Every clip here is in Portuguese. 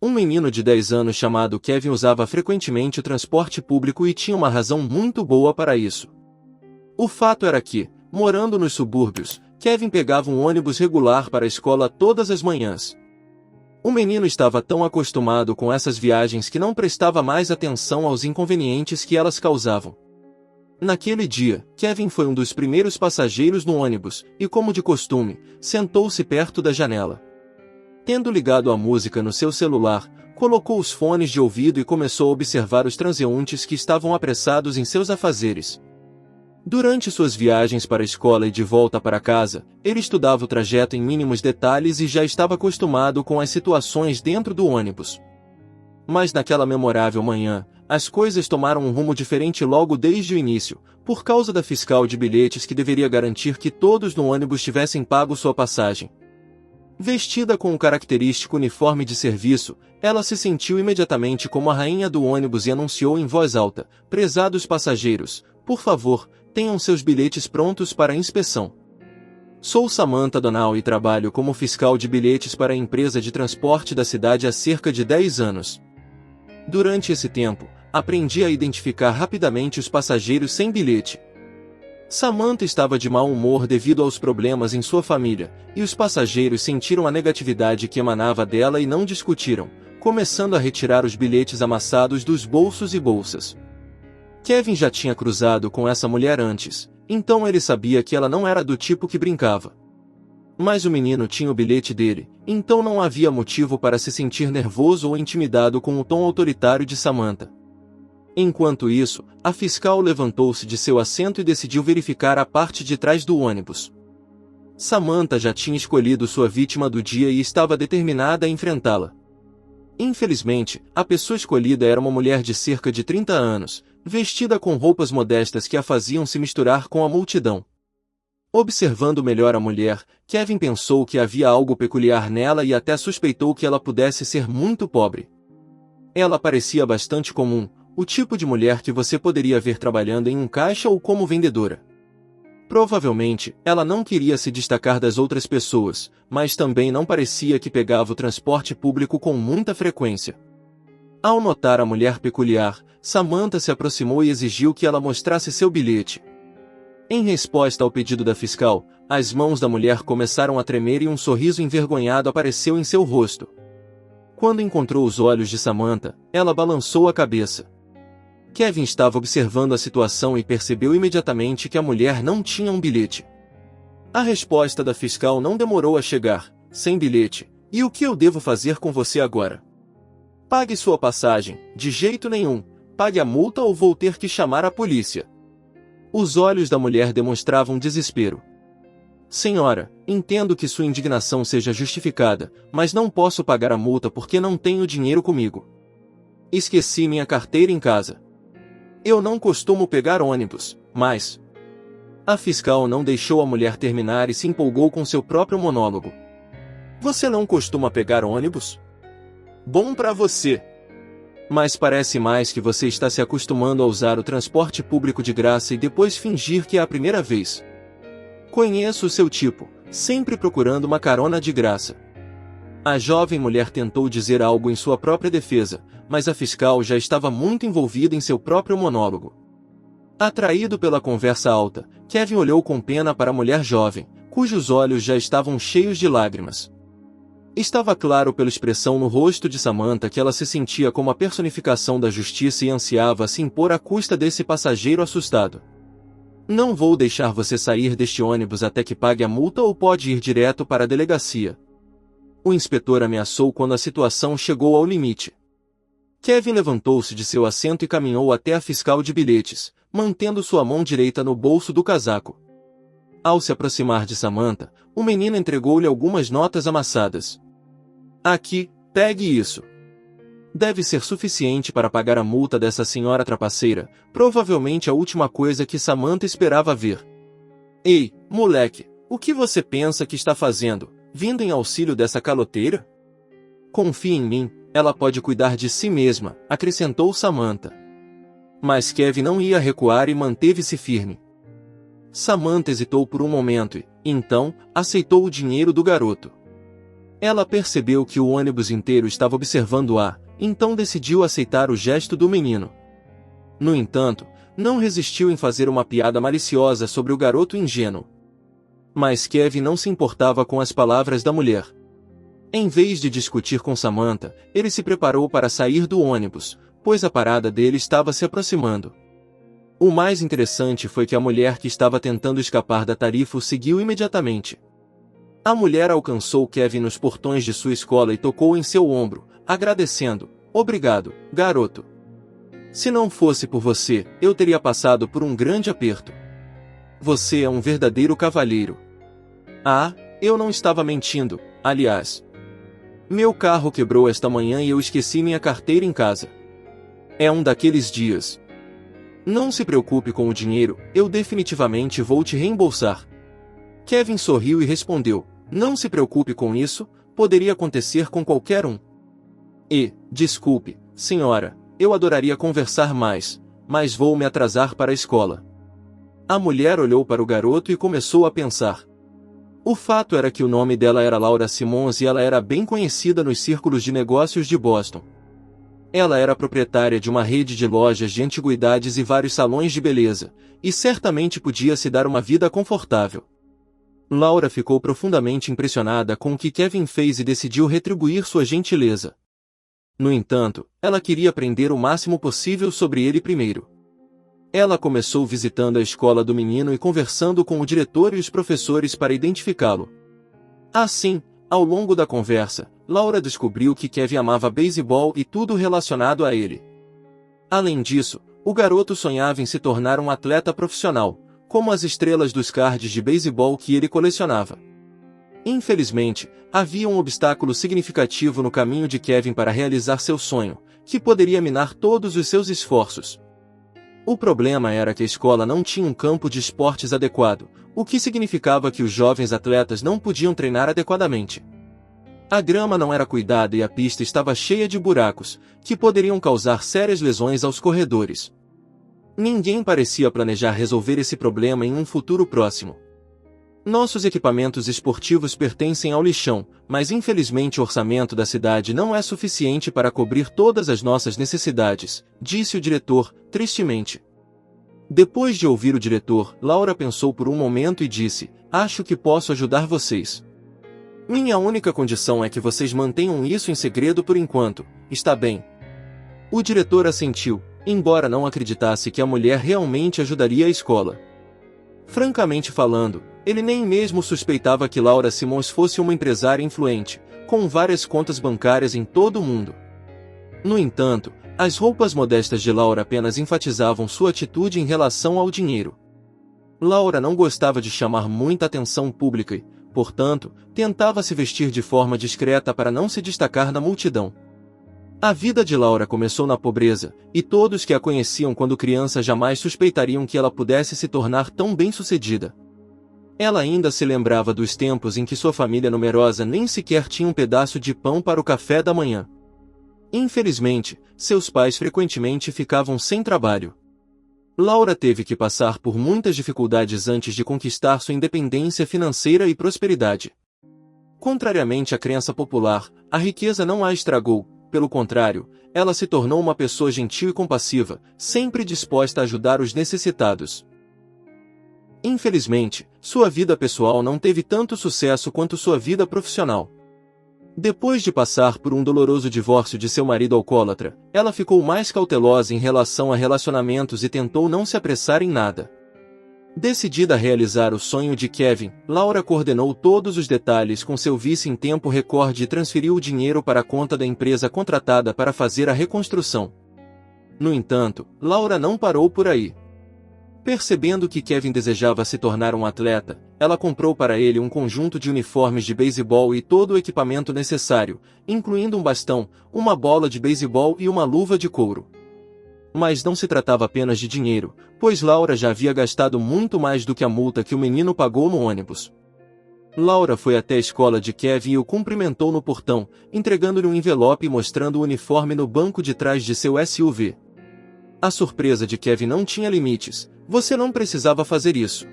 Um menino de 10 anos chamado Kevin usava frequentemente o transporte público e tinha uma razão muito boa para isso. O fato era que, morando nos subúrbios, Kevin pegava um ônibus regular para a escola todas as manhãs. O menino estava tão acostumado com essas viagens que não prestava mais atenção aos inconvenientes que elas causavam. Naquele dia, Kevin foi um dos primeiros passageiros no ônibus, e como de costume, sentou-se perto da janela. Tendo ligado a música no seu celular, colocou os fones de ouvido e começou a observar os transeuntes que estavam apressados em seus afazeres. Durante suas viagens para a escola e de volta para casa, ele estudava o trajeto em mínimos detalhes e já estava acostumado com as situações dentro do ônibus. Mas naquela memorável manhã, as coisas tomaram um rumo diferente logo desde o início, por causa da fiscal de bilhetes que deveria garantir que todos no ônibus tivessem pago sua passagem. Vestida com um característico uniforme de serviço, ela se sentiu imediatamente como a rainha do ônibus e anunciou em voz alta: "Prezados passageiros, por favor, tenham seus bilhetes prontos para inspeção. Sou Samantha Donal e trabalho como fiscal de bilhetes para a empresa de transporte da cidade há cerca de 10 anos. Durante esse tempo, aprendi a identificar rapidamente os passageiros sem bilhete." Samantha estava de mau humor devido aos problemas em sua família, e os passageiros sentiram a negatividade que emanava dela e não discutiram, começando a retirar os bilhetes amassados dos bolsos e bolsas. Kevin já tinha cruzado com essa mulher antes, então ele sabia que ela não era do tipo que brincava. Mas o menino tinha o bilhete dele, então não havia motivo para se sentir nervoso ou intimidado com o tom autoritário de Samantha. Enquanto isso, a fiscal levantou-se de seu assento e decidiu verificar a parte de trás do ônibus. Samantha já tinha escolhido sua vítima do dia e estava determinada a enfrentá-la. Infelizmente, a pessoa escolhida era uma mulher de cerca de 30 anos, vestida com roupas modestas que a faziam se misturar com a multidão. Observando melhor a mulher, Kevin pensou que havia algo peculiar nela e até suspeitou que ela pudesse ser muito pobre. Ela parecia bastante comum, o tipo de mulher que você poderia ver trabalhando em um caixa ou como vendedora. Provavelmente, ela não queria se destacar das outras pessoas, mas também não parecia que pegava o transporte público com muita frequência. Ao notar a mulher peculiar, Samantha se aproximou e exigiu que ela mostrasse seu bilhete. Em resposta ao pedido da fiscal, as mãos da mulher começaram a tremer e um sorriso envergonhado apareceu em seu rosto. Quando encontrou os olhos de Samantha, ela balançou a cabeça. Kevin estava observando a situação e percebeu imediatamente que a mulher não tinha um bilhete. A resposta da fiscal não demorou a chegar: "Sem bilhete, e o que eu devo fazer com você agora? Pague sua passagem." "De jeito nenhum, pague a multa ou vou ter que chamar a polícia." Os olhos da mulher demonstravam desespero. "Senhora, entendo que sua indignação seja justificada, mas não posso pagar a multa porque não tenho dinheiro comigo. Esqueci minha carteira em casa. Eu não costumo pegar ônibus, mas..." A fiscal não deixou a mulher terminar e se empolgou com seu próprio monólogo. "Você não costuma pegar ônibus? Bom pra você! Mas parece mais que você está se acostumando a usar o transporte público de graça e depois fingir que é a primeira vez. Conheço o seu tipo, sempre procurando uma carona de graça." A jovem mulher tentou dizer algo em sua própria defesa, mas a fiscal já estava muito envolvida em seu próprio monólogo. Atraído pela conversa alta, Kevin olhou com pena para a mulher jovem, cujos olhos já estavam cheios de lágrimas. Estava claro pela expressão no rosto de Samantha que ela se sentia como a personificação da justiça e ansiava se impor à custa desse passageiro assustado. "Não vou deixar você sair deste ônibus até que pague a multa ou pode ir direto para a delegacia." O inspetor ameaçou quando a situação chegou ao limite. Kevin levantou-se de seu assento e caminhou até a fiscal de bilhetes, mantendo sua mão direita no bolso do casaco. Ao se aproximar de Samantha, o menino entregou-lhe algumas notas amassadas. "Aqui, pegue isso. Deve ser suficiente para pagar a multa dessa senhora trapaceira, provavelmente a última coisa que Samantha esperava ver." "Ei, moleque, o que você pensa que está fazendo, vindo em auxílio dessa caloteira? Confie em mim, ela pode cuidar de si mesma", acrescentou Samantha. Mas Kevin não ia recuar e manteve-se firme. Samantha hesitou por um momento e, então, aceitou o dinheiro do garoto. Ela percebeu que o ônibus inteiro estava observando-a, então decidiu aceitar o gesto do menino. No entanto, não resistiu em fazer uma piada maliciosa sobre o garoto ingênuo. Mas Kevin não se importava com as palavras da mulher. Em vez de discutir com Samantha, ele se preparou para sair do ônibus, pois a parada dele estava se aproximando. O mais interessante foi que a mulher que estava tentando escapar da tarifa o seguiu imediatamente. A mulher alcançou Kevin nos portões de sua escola e tocou em seu ombro, agradecendo. Obrigado, garoto. Se não fosse por você, eu teria passado por um grande aperto. Você é um verdadeiro cavalheiro. Ah, eu não estava mentindo, aliás. Meu carro quebrou esta manhã e eu esqueci minha carteira em casa. É um daqueles dias. Não se preocupe com o dinheiro, eu definitivamente vou te reembolsar. Kevin sorriu e respondeu, não se preocupe com isso, poderia acontecer com qualquer um. Desculpe, senhora, eu adoraria conversar mais, mas vou me atrasar para a escola. A mulher olhou para o garoto e começou a pensar. O fato era que o nome dela era Laura Simmons e ela era bem conhecida nos círculos de negócios de Boston. Ela era proprietária de uma rede de lojas de antiguidades e vários salões de beleza, e certamente podia se dar uma vida confortável. Laura ficou profundamente impressionada com o que Kevin fez e decidiu retribuir sua gentileza. No entanto, ela queria aprender o máximo possível sobre ele primeiro. Ela começou visitando a escola do menino e conversando com o diretor e os professores para identificá-lo. Assim, ao longo da conversa, Laura descobriu que Kevin amava beisebol e tudo relacionado a ele. Além disso, o garoto sonhava em se tornar um atleta profissional, como as estrelas dos cards de beisebol que ele colecionava. Infelizmente, havia um obstáculo significativo no caminho de Kevin para realizar seu sonho, que poderia minar todos os seus esforços. O problema era que a escola não tinha um campo de esportes adequado, o que significava que os jovens atletas não podiam treinar adequadamente. A grama não era cuidada e a pista estava cheia de buracos, que poderiam causar sérias lesões aos corredores. Ninguém parecia planejar resolver esse problema em um futuro próximo. Nossos equipamentos esportivos pertencem ao lixão, mas infelizmente o orçamento da cidade não é suficiente para cobrir todas as nossas necessidades, disse o diretor, tristemente. Depois de ouvir o diretor, Laura pensou por um momento e disse, acho que posso ajudar vocês. Minha única condição é que vocês mantenham isso em segredo por enquanto, está bem? O diretor assentiu, embora não acreditasse que a mulher realmente ajudaria a escola. Francamente falando, ele nem mesmo suspeitava que Laura Simmons fosse uma empresária influente, com várias contas bancárias em todo o mundo. No entanto, as roupas modestas de Laura apenas enfatizavam sua atitude em relação ao dinheiro. Laura não gostava de chamar muita atenção pública e, portanto, tentava se vestir de forma discreta para não se destacar na multidão. A vida de Laura começou na pobreza, e todos que a conheciam quando criança jamais suspeitariam que ela pudesse se tornar tão bem-sucedida. Ela ainda se lembrava dos tempos em que sua família numerosa nem sequer tinha um pedaço de pão para o café da manhã. Infelizmente, seus pais frequentemente ficavam sem trabalho. Laura teve que passar por muitas dificuldades antes de conquistar sua independência financeira e prosperidade. Contrariamente à crença popular, a riqueza não a estragou. Pelo contrário, ela se tornou uma pessoa gentil e compassiva, sempre disposta a ajudar os necessitados. Infelizmente, sua vida pessoal não teve tanto sucesso quanto sua vida profissional. Depois de passar por um doloroso divórcio de seu marido alcoólatra, ela ficou mais cautelosa em relação a relacionamentos e tentou não se apressar em nada. Decidida a realizar o sonho de Kevin, Laura coordenou todos os detalhes com seu vice em tempo recorde e transferiu o dinheiro para a conta da empresa contratada para fazer a reconstrução. No entanto, Laura não parou por aí. Percebendo que Kevin desejava se tornar um atleta, ela comprou para ele um conjunto de uniformes de beisebol e todo o equipamento necessário, incluindo um bastão, uma bola de beisebol e uma luva de couro. Mas não se tratava apenas de dinheiro, pois Laura já havia gastado muito mais do que a multa que o menino pagou no ônibus. Laura foi até a escola de Kevin e o cumprimentou no portão, entregando-lhe um envelope e mostrando o uniforme no banco de trás de seu SUV. A surpresa de Kevin não tinha limites. Você não precisava fazer isso.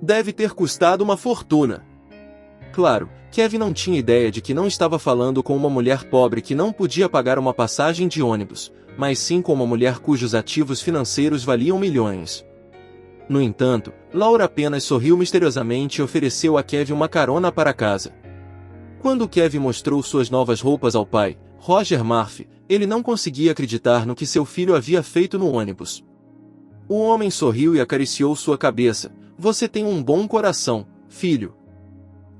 Deve ter custado uma fortuna. Claro, Kevin não tinha ideia de que não estava falando com uma mulher pobre que não podia pagar uma passagem de ônibus, mas sim com uma mulher cujos ativos financeiros valiam milhões. No entanto, Laura apenas sorriu misteriosamente e ofereceu a Kevin uma carona para casa. Quando Kevin mostrou suas novas roupas ao pai, Roger Murphy, ele não conseguia acreditar no que seu filho havia feito no ônibus. O homem sorriu e acariciou sua cabeça. Você tem um bom coração, filho.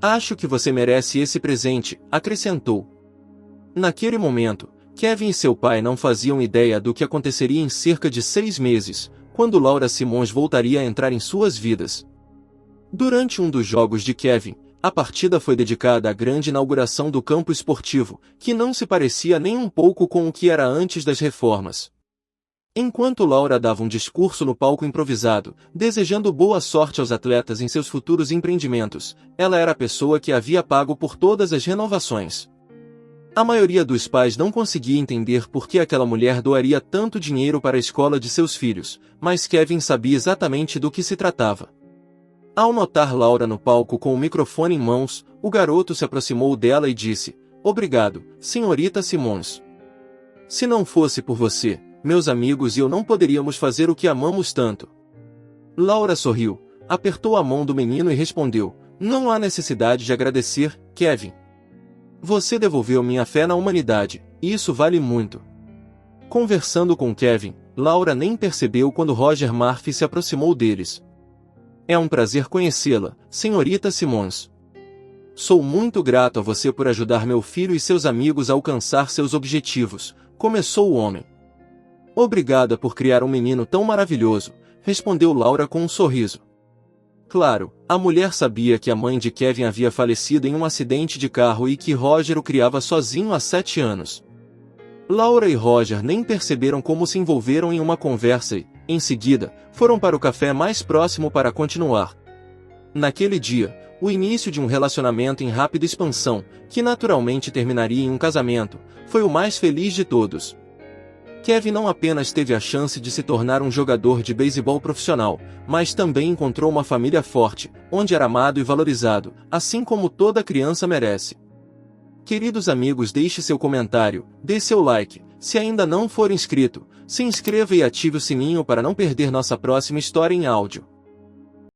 Acho que você merece esse presente, acrescentou. Naquele momento, Kevin e seu pai não faziam ideia do que aconteceria em cerca de 6 meses, quando Laura Simmons voltaria a entrar em suas vidas. Durante um dos jogos de Kevin, a partida foi dedicada à grande inauguração do campo esportivo, que não se parecia nem um pouco com o que era antes das reformas. Enquanto Laura dava um discurso no palco improvisado, desejando boa sorte aos atletas em seus futuros empreendimentos, ela era a pessoa que havia pago por todas as renovações. A maioria dos pais não conseguia entender por que aquela mulher doaria tanto dinheiro para a escola de seus filhos, mas Kevin sabia exatamente do que se tratava. Ao notar Laura no palco com o microfone em mãos, o garoto se aproximou dela e disse: "Obrigado, senhorita Simmons. Se não fosse por você, meus amigos e eu não poderíamos fazer o que amamos tanto." Laura sorriu, apertou a mão do menino e respondeu: "Não há necessidade de agradecer, Kevin. Você devolveu minha fé na humanidade, e isso vale muito." Conversando com Kevin, Laura nem percebeu quando Roger Murphy se aproximou deles. "É um prazer conhecê-la, senhorita Simmons. Sou muito grato a você por ajudar meu filho e seus amigos a alcançar seus objetivos", começou o homem. "Obrigada por criar um menino tão maravilhoso", respondeu Laura com um sorriso. Claro, a mulher sabia que a mãe de Kevin havia falecido em um acidente de carro e que Roger o criava sozinho há 7 anos. Laura e Roger nem perceberam como se envolveram em uma conversa e, em seguida, foram para o café mais próximo para continuar. Naquele dia, o início de um relacionamento em rápida expansão, que naturalmente terminaria em um casamento, foi o mais feliz de todos. Kevin não apenas teve a chance de se tornar um jogador de beisebol profissional, mas também encontrou uma família forte, onde era amado e valorizado, assim como toda criança merece. Queridos amigos, deixe seu comentário, dê seu like, se ainda não for inscrito, se inscreva e ative o sininho para não perder nossa próxima história em áudio.